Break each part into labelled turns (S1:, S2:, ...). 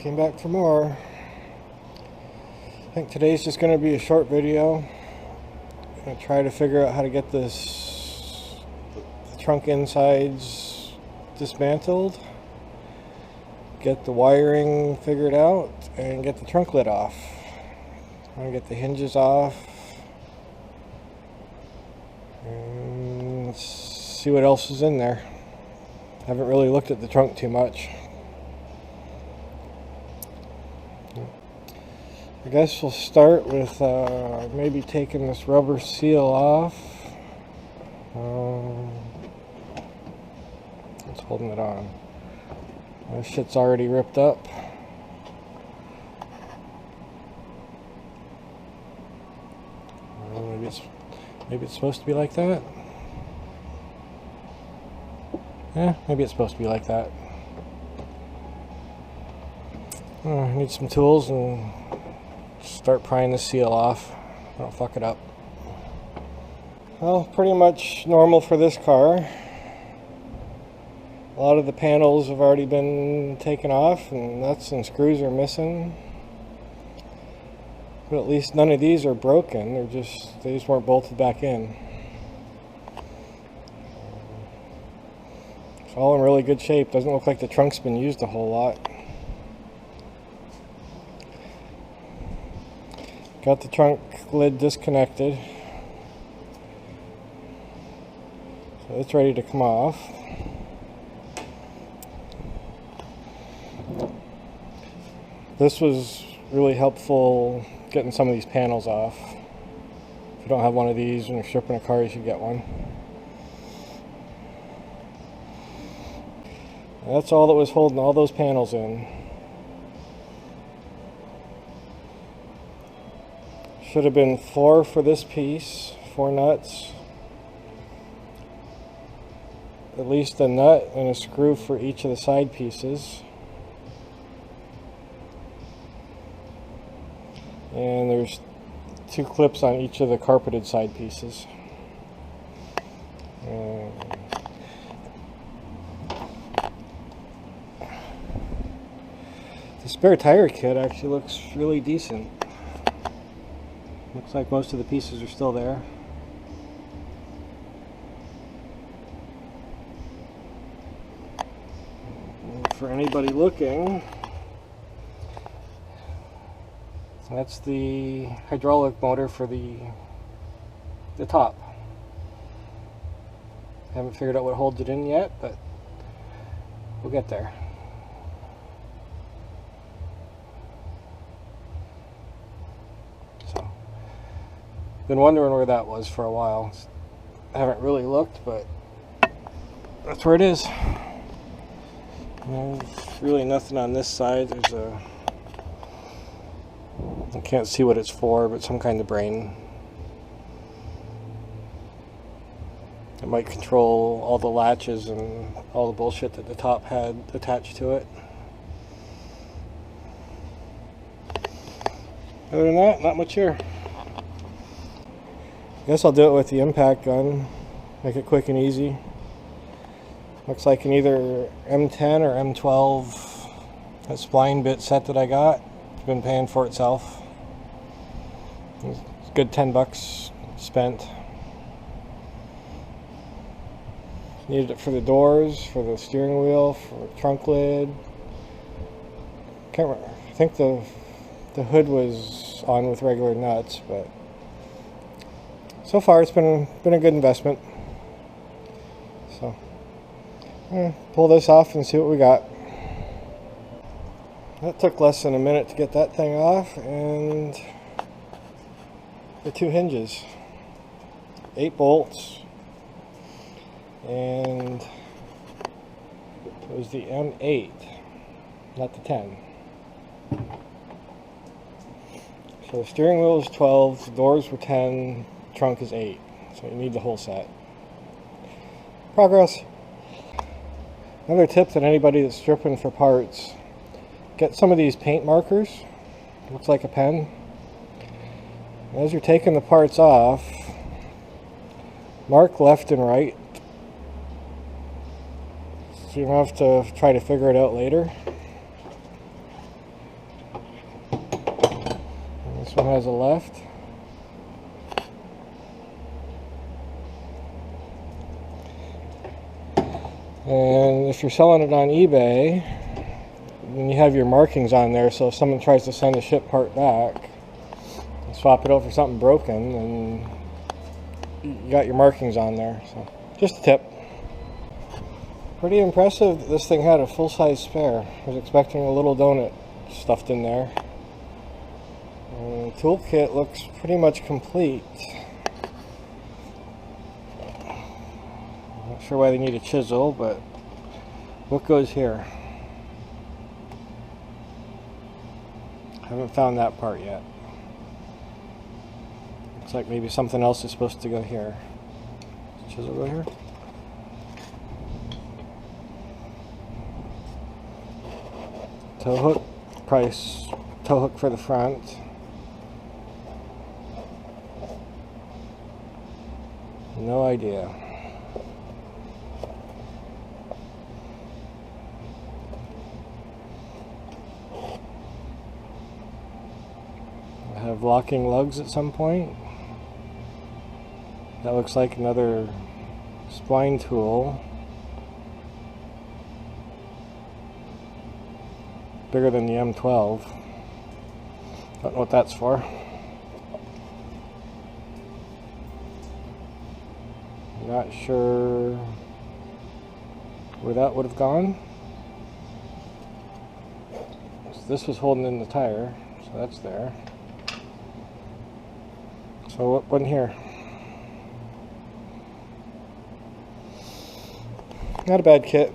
S1: Came back for more. I think today's just going to be a short video. I'm going to try to figure out how to get the trunk insides dismantled, get the wiring figured out, and get the trunk lid off. I'm going to get the hinges off and let's see what else is in there. Haven't really looked at the trunk too much. I guess we'll start with maybe taking this rubber seal off. It's holding it on. This shit's already ripped up. Maybe it's supposed to be like that. Yeah, maybe it's supposed to be like that. I need some tools and start prying the seal off. I don't fuck it up. Well, pretty much normal for this car. A lot of the panels have already been taken off and nuts and screws are missing. But at least none of these are broken. They just weren't bolted back in. It's all in really good shape. Doesn't look like the trunk's been used a whole lot. Got the trunk lid disconnected. So it's ready to come off. This was really helpful getting some of these panels off. If you don't have one of these when you're stripping a car, you should get one. That's all that was holding all those panels in. Should have been 4 for this piece, 4 nuts. At least a nut and a screw for each of the side pieces. And there's 2 clips on each of the carpeted side pieces. The spare tire kit actually looks really decent. Looks like most of the pieces are still there. And for anybody looking, that's the hydraulic motor for the top. Haven't figured out what holds it in yet, but we'll get there. So, been wondering where that was for a while. I haven't really looked, but that's where it is. There's really nothing on this side. I can't see what it's for, but some kind of brain. It might control all the latches and all the bullshit that the top had attached to it. Other than that, not much here. Guess I'll do it with the impact gun. Make it quick and easy. Looks like an either M10 or M12 that spline bit set that I got. It's been paying for itself. It's a good $10 spent. Needed it for the doors, for the steering wheel, for the trunk lid. Can't remember. I think the hood was on with regular nuts, but so far it's been a good investment. So pull this off and see what we got. That took less than a minute to get that thing off, and the 2 hinges, 8 bolts, and it was the M8, not the 10. So the steering wheel is 12, the doors were 10, trunk is 8, so you need the whole set. Progress. Another tip that anybody that's stripping for parts, get some of these paint markers. Looks like a pen. As you're taking the parts off, mark left and right so you don't have to try to figure it out later. This one has a left. And if you're selling it on eBay, then you have your markings on there, so if someone tries to send a ship part back and swap it over for something broken, then you got your markings on there. So just a tip. Pretty impressive that this thing had a full-size spare. I was expecting a little donut stuffed in there. And the toolkit looks pretty much complete. Not sure why they need a chisel, but what goes here? Haven't found that part yet. Looks like maybe something else is supposed to go here. Does the chisel go here? Tow hook, price, tow hook for the front. No idea. Have locking lugs at some point. That looks like another spline tool. Bigger than the M12. Don't know what that's for. Not sure where that would have gone. So this was holding in the tire, so that's there. So what went here? Not a bad kit.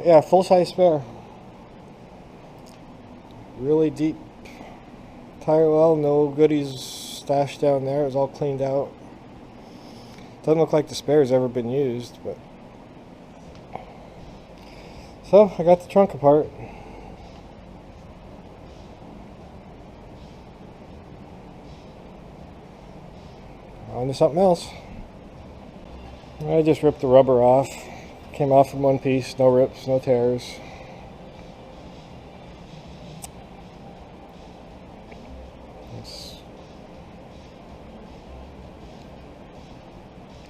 S1: Yeah, full-size spare. Really deep tire well, no goodies stashed down there. It was all cleaned out. Doesn't look like the spare's ever been used, but so I got the trunk apart. On to something else. I just ripped the rubber off. Came off in one piece, no rips, no tears.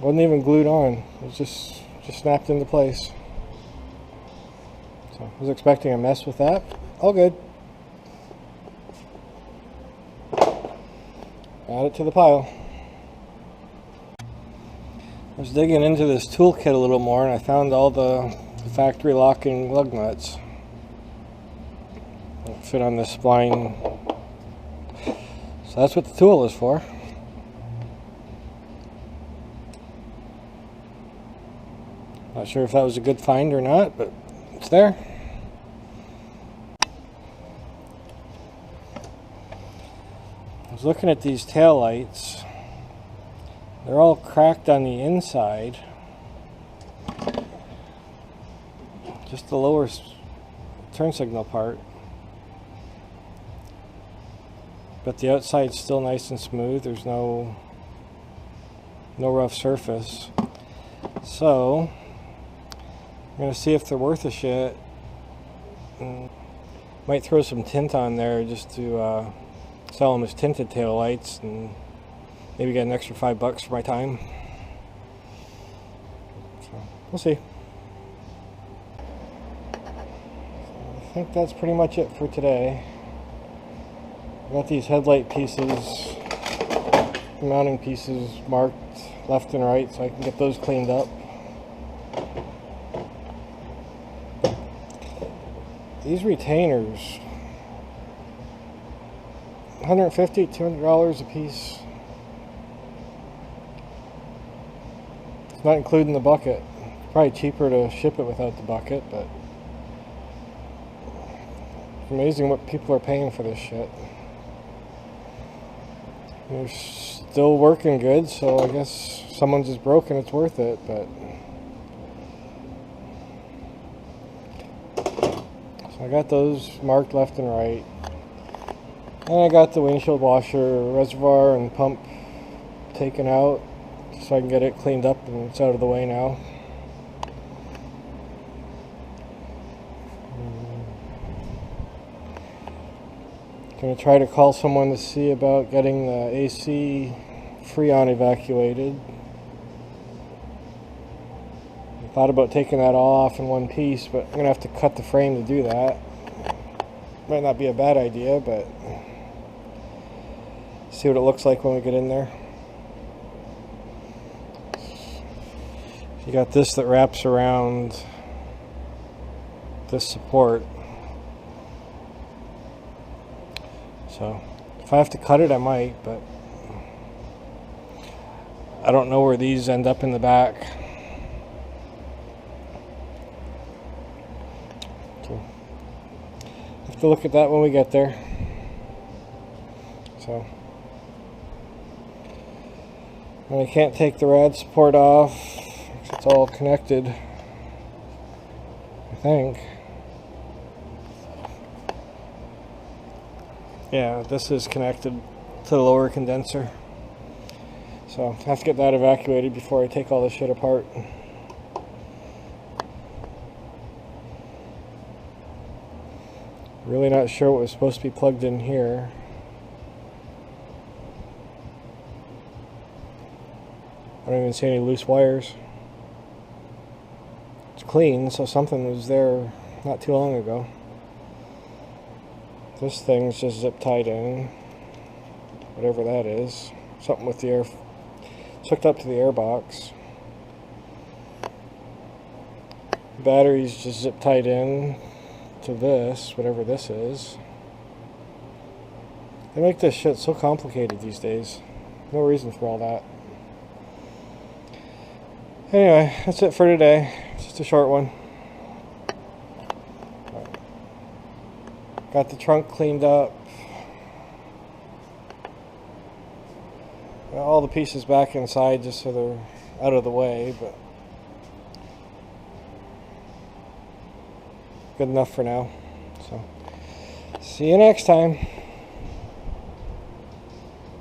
S1: Wasn't even glued on. It was just snapped into place. So I was expecting a mess with that. All good. Add it to the pile. I was digging into this toolkit a little more and I found all the factory locking lug nuts that fit on this spline. So that's what the tool is for. Not sure if that was a good find or not, but it's there. I was looking at these tail lights. They're all cracked on the inside. Just the lower turn signal part. But the outside's still nice and smooth. There's no rough surface. So I'm going to see if they're worth a shit. Might throw some tint on there just to sell them as tinted tail lights and maybe get an extra $5 for my time. So we'll see. I think that's pretty much it for today. I got these headlight pieces, mounting pieces marked left and right so I can get those cleaned up. These retainers, $150, $200 a piece. It's not including the bucket. It's probably cheaper to ship it without the bucket, but it's amazing what people are paying for this shit. They're still working good, so I guess if someone's is broken, it's worth it, but so I got those marked left and right. And I got the windshield washer, reservoir, and pump taken out so I can get it cleaned up and it's out of the way now. Gonna try to call someone to see about getting the AC Freon evacuated. I thought about taking that all off in one piece, but I'm gonna have to cut the frame to do that. Might not be a bad idea, but see what it looks like when we get in there. You got this that wraps around this support. So if I have to cut it, I might, but I don't know where these end up in the back. So have to look at that when we get there. So and I can't take the rad support off. It's all connected, I think. Yeah, this is connected to the lower condenser. So I have to get that evacuated before I take all this shit apart. Really not sure what was supposed to be plugged in here. I don't even see any loose wires. It's clean, so something was there not too long ago. This thing's just zip tied in, whatever that is. Something with the air, it's hooked up to the air box. Battery's just zip tied in to this, whatever this is. They make this shit so complicated these days. No reason for all that. Anyway, that's it for today. It's just a short one. Got the trunk cleaned up. Got all the pieces back inside just so they're out of the way, but good enough for now. So, see you next time.